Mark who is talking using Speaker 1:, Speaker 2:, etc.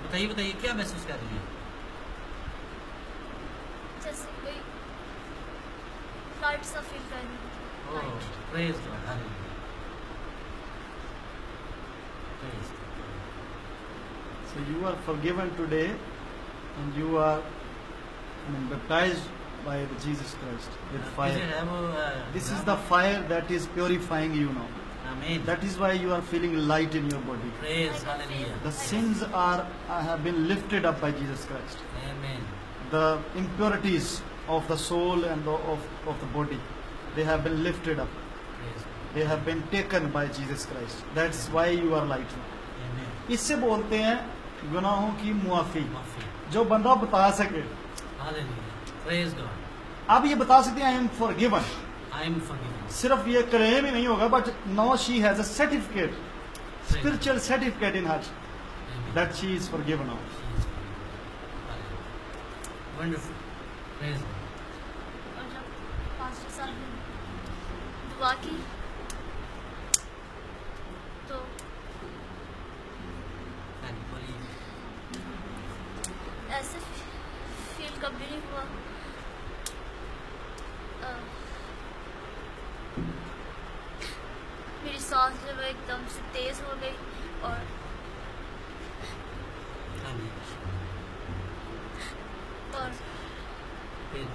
Speaker 1: बताइए बताइए क्या महसूस कर रही हैं?
Speaker 2: जैसे कोई लाइट सा फील कर रही हूँ।
Speaker 1: Oh, praise God, hallelujah, praise God.
Speaker 3: So you are forgiven today, and you are baptized by Jesus Christ with
Speaker 1: Did you
Speaker 3: fire.
Speaker 1: have
Speaker 3: This is the fire that is purifying you now.
Speaker 1: Amen.
Speaker 3: That is why you are feeling light in your body.
Speaker 1: Praise, hallelujah.
Speaker 3: The sins have been lifted up by Jesus Christ.
Speaker 1: Amen.
Speaker 3: The impurities of the soul and of the body, they have been lifted up.
Speaker 1: Praise God.
Speaker 3: They have been taken by Jesus Christ. That's why you are light now.
Speaker 1: Amen.
Speaker 3: इससे बोलते हैं गुनाहों की मुआफी,
Speaker 1: माफी।
Speaker 3: जो बंदा बता सके।
Speaker 1: Hallelujah. Praise God.
Speaker 3: आप ये बता सकते हैं I am forgiven,
Speaker 1: I am forgiven.
Speaker 3: सिर्फ ये क्लेम ही नहीं होगा, but now she has a certificate, spiritual certificate in her
Speaker 1: Amen.
Speaker 3: That she is forgiven now.
Speaker 1: She is forgiven. Hallelujah. Wonderful. Praise God.
Speaker 2: और जब पास्टर साहब ने दुआ की तो
Speaker 1: And बोलिए।
Speaker 2: ऐसे फील कभी नहीं हुआ। मेरी सांस जो है एकदम से तेज हो गई और
Speaker 1: हाँ जी।
Speaker 2: और
Speaker 1: फिर